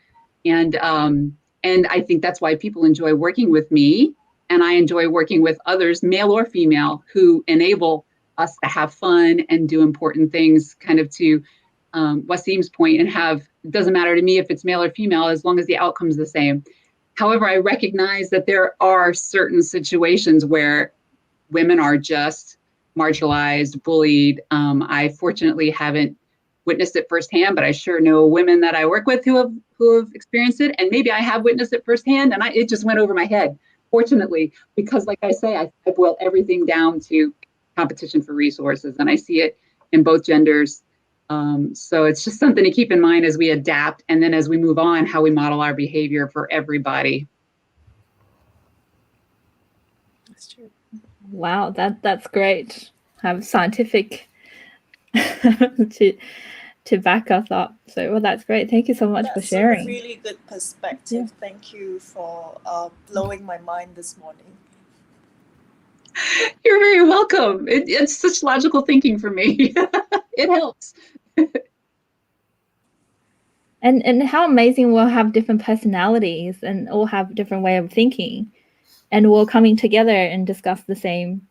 And I think that's why people enjoy working with me. And I enjoy working with others, male or female, who enable us to have fun and do important things, kind of to Wasim's point, and it doesn't matter to me if it's male or female, as long as the outcome is the same. However, I recognize that there are certain situations where women are just marginalized, bullied. I fortunately haven't witnessed it firsthand, but I sure know women that I work with who have experienced it. And maybe I have witnessed it firsthand, and it just went over my head, fortunately, because like I say, I boil everything down to competition for resources, and I see it in both genders. So it's just something to keep in mind as we adapt, and then as we move on, how we model our behavior for everybody. That's true. Wow, that's great. Have scientific to back us up. So, well, that's great. Thank you so much for That's sharing. a really good perspective. Thank you for blowing my mind this morning. You're very welcome. It's such logical thinking for me. It helps. And how amazing we'll have different personalities and all have different way of thinking, and we're coming together and discuss the same,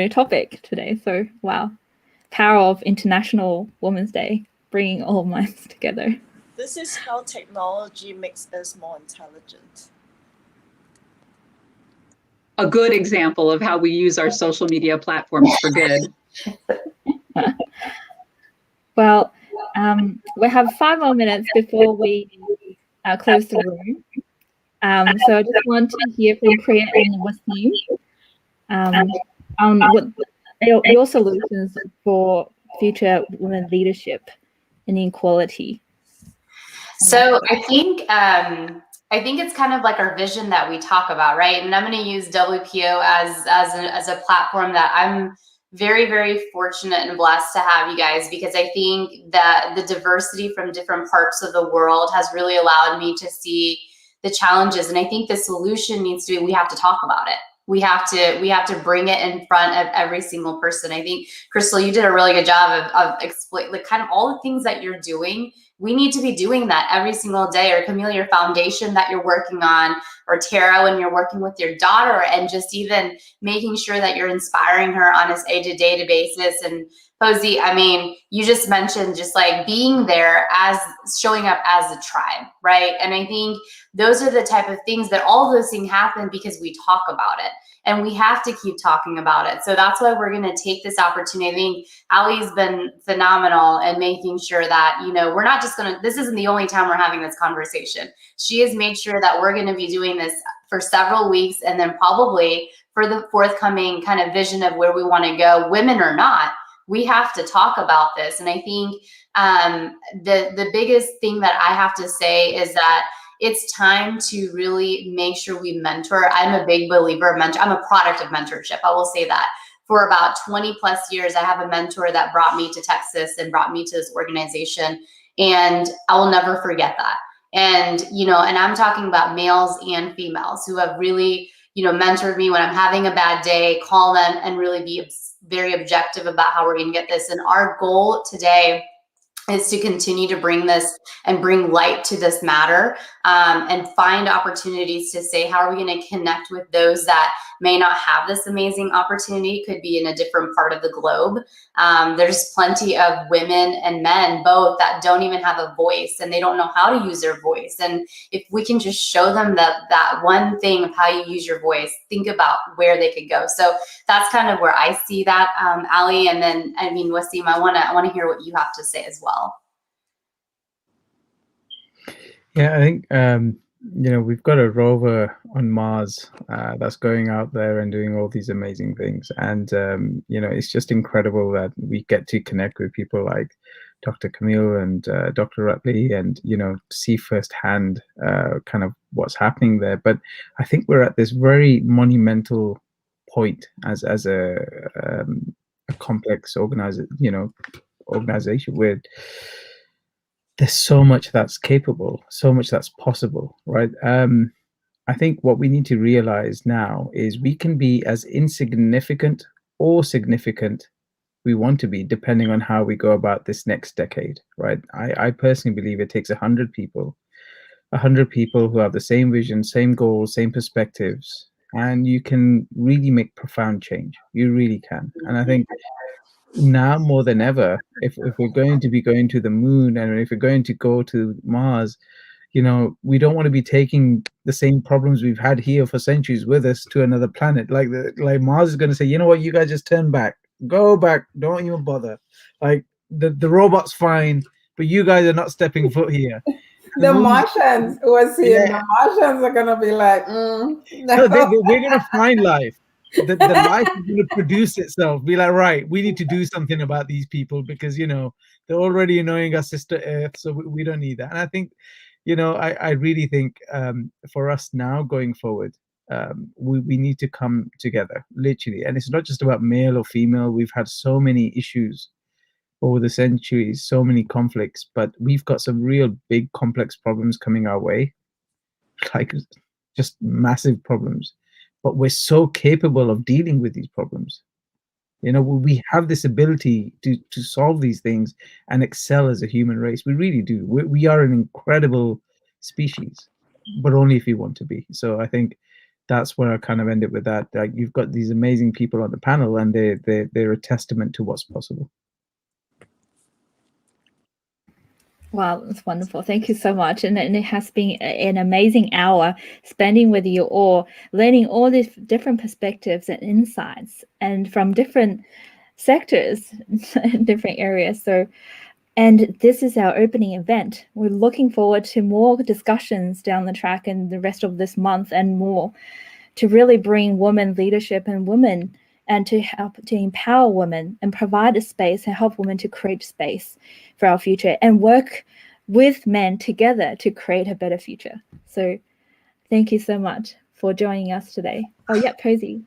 topic today. So wow, power of International Women's Day, bringing all minds together. This is how technology makes us more intelligent. A good example of how we use our social media platforms for good. Well, we have 5 more minutes before we close the room. So I just want to hear from Priya and Wasim on what your solutions for future women leadership and equality. So I think it's kind of like our vision that we talk about, right? And I'm going to use WPO as a platform that I'm very, very fortunate and blessed to have you guys, because I think that the diversity from different parts of the world has really allowed me to see the challenges. And I think the solution needs to be, we have to talk about it. We have to bring it in front of every single person. I think, Crystal, you did a really good job of explaining like kind of all the things that you're doing. We need to be doing that every single day. Or Camille, your foundation that you're working on, or Tara, when you're working with your daughter, and just even making sure that you're inspiring her on a day-to-day basis. And Poesy, I mean, you just mentioned just like being there, as showing up as a tribe, right? And I think those are the type of things that all those things happen because we talk about it, and we have to keep talking about it. So that's why we're going to take this opportunity. I think Allie's been phenomenal in making sure that, we're not just going to, this isn't the only time we're having this conversation. She has made sure that we're going to be doing this for several weeks, and then probably for the forthcoming kind of vision of where we want to go, women or not, we have to talk about this. And I think the biggest thing that I have to say is that it's time to really make sure we mentor. I'm a big believer of mentor. I'm a product of mentorship. I will say that. For about 20 plus years, I have a mentor that brought me to Texas and brought me to this organization. And I will never forget that. And, and I'm talking about males and females who have really, mentored me when I'm having a bad day, call them and really be very objective about how we're going to get this. And our goal today is to continue to bring this and bring light to this matter, and find opportunities to say, how are we going to connect with those that may not have this amazing opportunity, could be in a different part of the globe. There's plenty of women and men both that don't even have a voice, and they don't know how to use their voice. And if we can just show them that one thing of how you use your voice, think about where they could go. So that's kind of where I see that, Alley. And then, I mean, Wasim, I want to hear what you have to say as well. Yeah, I think we've got a rover on Mars that's going out there and doing all these amazing things, and it's just incredible that we get to connect with people like Dr. Camille and Dr. Ruttley, and see firsthand kind of what's happening there. But I think we're at this very monumental point as a complex organization with. There's so much that's capable, so much that's possible, right? I think what we need to realize now is we can be as insignificant or significant we want to be, depending on how we go about this next decade, right? I personally believe it takes 100 people who have the same vision, same goals, same perspectives, and you can really make profound change. You really can. And I think now more than ever, if we're going to be going to the moon, and if we're going to go to Mars, we don't want to be taking the same problems we've had here for centuries with us to another planet. Like Mars is going to say, you know what, you guys just turn back, go back, don't even bother. Like the robot's fine, but you guys are not stepping foot here. The Martians was here. Yeah. The Martians are gonna be like, no. We're gonna find life. The life is going to produce itself. Be like, right, we need to do something about these people because they're already annoying our sister Earth, so we don't need that. And I think I really think for us now going forward, we need to come together, literally. And it's not just about male or female. We've had so many issues over the centuries, so many conflicts, but we've got some real big complex problems coming our way, like just massive problems. But we're so capable of dealing with these problems. You know, we have this ability to solve these things and excel as a human race. We really do. We are an incredible species, but only if you want to be. So I think that's where I kind of end it with that. Like, you've got these amazing people on the panel, and they're a testament to what's possible. Wow, that's wonderful. Thank you so much. And it has been an amazing hour spending with you all, learning all these different perspectives and insights, and from different sectors, different areas. So, and this is our opening event. We're looking forward to more discussions down the track in the rest of this month and more, to really bring women leadership and women, and to help to empower women and provide a space and help women to create space for our future and work with men together to create a better future. So thank you so much for joining us today. Oh yeah, Poesy.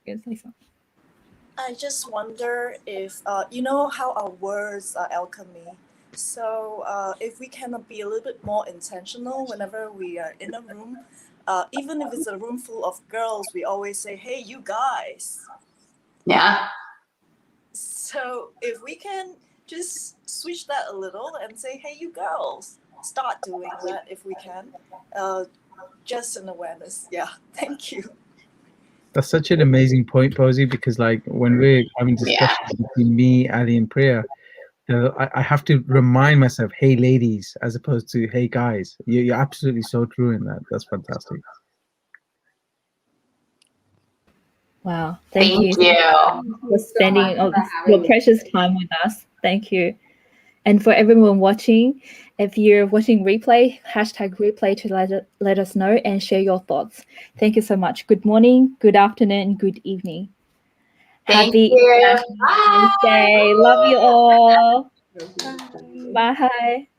You're gonna say something. I just wonder if, you know how our words are alchemy. So if we can be a little bit more intentional whenever we are in a room, even if it's a room full of girls, we always say, hey, you guys. Yeah. So if we can just switch that a little and say, hey, you girls, start doing that if we can. Just an awareness. Yeah, thank you. That's such an amazing point, Poesy, because like when we're having discussions between me, Ali, and Priya, I have to remind myself, hey, ladies, as opposed to, hey, guys. You're absolutely so true in that. That's fantastic. Wow, thank you for so spending much for having your me. precious time with us. Thank you. And for everyone watching, if you're watching replay, #replay to let us know and share your thoughts. Thank you so much. Good morning, good afternoon, good evening. Thank Happy you. International Women's Day. Love you all. Bye.